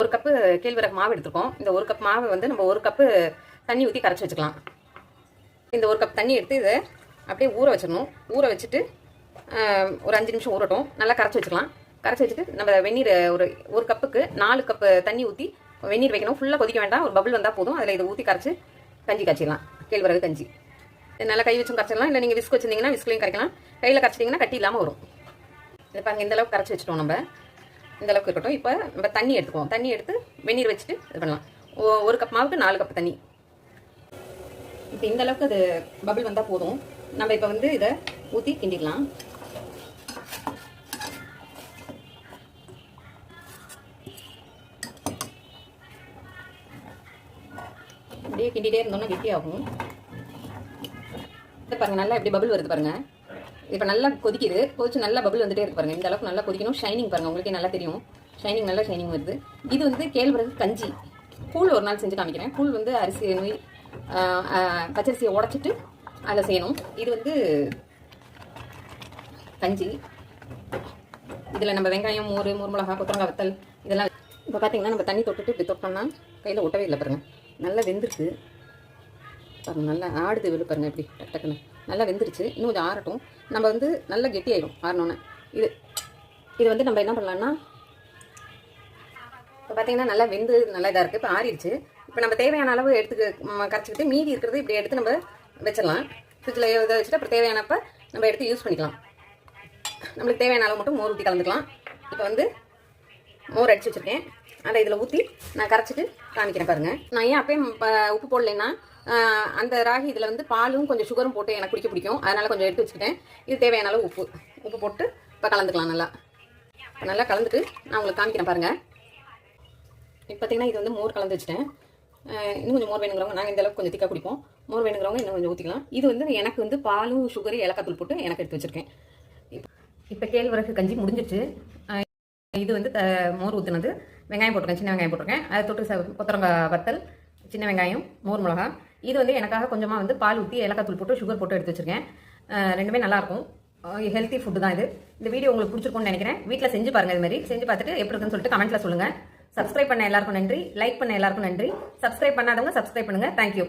ஒரு கப்பு கேழ்வரகு மாவு எடுத்துருக்கோம். இந்த ஒரு கப் மாவை வந்து நம்ம ஒரு கப்பு தண்ணி ஊற்றி கரைச்சி வச்சுக்கலாம். இந்த ஒரு கப் தண்ணி எடுத்து இதை அப்படியே ஊற வச்சிடணும். ஊற வச்சுட்டு ஒரு 5 நிமிஷம் ஊறட்டும். நல்லா கரைச்சி வச்சுக்கலாம். கரைச்சி வச்சுட்டு நம்ம வெந்நீர் ஒரு கப்புக்கு 4 கப்பு தண்ணி ஊற்றி வெந்நீர் வைக்கணும். ஃபுல்லாக கொதிக்க வேண்டாம். ஒரு பபுள் வந்தால் போதும். அதில் இதை ஊற்றி கரைச்சி கஞ்சி காய்ச்சிடலாம். கேழ்வரகு கஞ்சி நல்லா கை வச்சும் கரைச்சிடலாம். இல்லை நீங்கள் விஸ்க் வச்சிருந்தீங்கன்னா விஸ்க்லையும் கரைக்கலாம். கையில் கரைச்சிட்டிங்கன்னா கட்டி இல்லாமல் வரும். இது பாருங்க, இந்த அளவுக்கு கரைச்சி வச்சுட்டோம். நம்ம இந்த அளவுக்கு இருக்கட்டும். இப்போ நம்ம தண்ணி எடுத்துக்குவோம். தண்ணி எடுத்து வெந்நீர் வச்சுட்டு இது பண்ணலாம். ஒரு கப் மாவுக்கு 4 கப் தண்ணி. இப்போ இந்த அளவுக்கு அது பபிள் வந்தால் போதும். நம்ம இப்போ வந்து இதை ஊற்றி கிண்டிடலாம். அப்படியே கிண்டிகிட்டே இருந்தோம்னா கெட்டியாகும். இதை பாருங்கள், நல்லா இப்படி பபிள் வருது பாருங்கள். இப்போ நல்லா கொதிக்குது. கொதிச்சு நல்லா பபிள் வந்துட்டே இருக்கு பாருங்க. இந்த அளவுக்கு நல்லா கொதிக்கணும். ஷைனிங் பாருங்க, உங்களுக்கே நல்லா தெரியும். ஷைனிங் நல்லா ஷைனிங் வருது. இது வந்து கேழ்வரகு கஞ்சி. கூழ் ஒரு நாள் செஞ்சு காமிக்கிறேன். கூழ் வந்து அரிசி பச்சரிசியை உடச்சிட்டு அதில் செய்யணும். இது வந்து கஞ்சி. இதில் நம்ம வெங்காயம், மோர் மிளகா, கொத்தரங்காய் வத்தல் இதெல்லாம். இப்போ பார்த்தீங்கன்னா நம்ம தண்ணி தொட்டுட்டு இப்படி தொட்டோம்னா கையில் ஒட்டவே இல்லை பாருங்க. நல்லா வெந்துருக்கு பாருங்க. நல்லா ஆடுது வெளில பாருங்க. இப்படி டக்கு டக்குன்னு நல்லா வெந்துருச்சு. இன்னும் கொஞ்சம் ஆறட்டும். நம்ம வந்து நல்லா கெட்டி ஆயிடும் ஆறினோன்னே. இது வந்து நம்ம என்ன பண்ணலாம்னா, இப்போ பார்த்தீங்கன்னா நல்லா வெந்து நல்லா இதாக இருக்குது. இப்போ ஆறிடுச்சு. இப்போ நம்ம தேவையான அளவு கரைச்சிக்கிட்டு மீதி இருக்கிறது இப்படி எடுத்து நம்ம வச்சிடலாம். ஃப்ரிட்ஜில் இதை வச்சுட்டு அப்புறம் தேவையானப்போ நம்ம எடுத்து யூஸ் பண்ணிக்கலாம். நம்மளுக்கு தேவையான அளவு மட்டும் மோர் ஊற்றி கலந்துக்கலாம். இப்போ வந்து மோர் அடித்து வச்சுருக்கேன். அதை இதில் ஊற்றி நான் கரைச்சிட்டு காமிக்கிறேன் பாருங்கள். நான் ஏன் அப்பயும் உப்பு போடலைன்னா, அந்த ராகி இதில் வந்து பாலும் கொஞ்சம் சுகரும் போட்டு எனக்கு குடிக்க பிடிக்கும். அதனால் கொஞ்சம் எடுத்து வச்சுக்கிட்டேன். இது தேவையான அளவு உப்பு போட்டு இப்போ கலந்துக்கலாம். இப்போ நல்லா கலந்துட்டு நான் உங்களுக்கு காமிக்கிறேன் பாருங்கள். இப்போ பார்த்தீங்கன்னா இது வந்து மோர் கலந்து வச்சுட்டேன். இன்னும் கொஞ்சம் மோர் வேணுங்கிறவங்க, நாங்கள் இந்த அளவுக்கு கொஞ்சம் திக்காக குடிப்போம். மோர் வேணுங்கிறவங்க இன்னும் கொஞ்சம் ஊற்றிக்கலாம். இது வந்து எனக்கு வந்து பாலும் சுகரு ஏலக்காய் தூள் போட்டு எனக்கு எடுத்து வச்சுருக்கேன். இப்போ கேழ்வரகு கஞ்சி முடிஞ்சிருச்சு. இது வந்து மோர் ஊற்றுனது. வெங்காயம் போட்டிருக்கேன், சின்ன வெங்காயம் போட்டிருக்கேன். அதை தொட்டு கொத்தரங்காய் வத்தல், சின்ன வெங்காயம், மோர் மிளகா. இது வந்து எனக்காக கொஞ்சமாக வந்து பால் ஊற்றி ஏலக்காய் தூள் போட்டு சுகர் போட்டு எடுத்து வச்சுருக்கேன். ரெண்டுமே நல்லாயிருக்கும். ஹெல்த்தி ஃபுட்டு தான் இது. இந்த வீடியோ உங்களுக்கு பிடிச்சிருக்கும்னு நினைக்கிறேன். வீட்டில் செஞ்சு பாருங்கள். இது மாதிரி செஞ்சு பார்த்துட்டு எப்படி இருக்குன்னு சொல்லிட்டு கமெண்ட்டில் சொல்லுங்கள். சப்ஸ்கிரைப் பண்ண எல்லாருக்கும் நன்றி. லைக் பண்ண எல்லாருக்கும் நன்றி. சப்ஸ்கிரைப் பண்ணாதவங்க சப்ஸ்கிரைப் பண்ணுங்கள். தேங்க்யூ.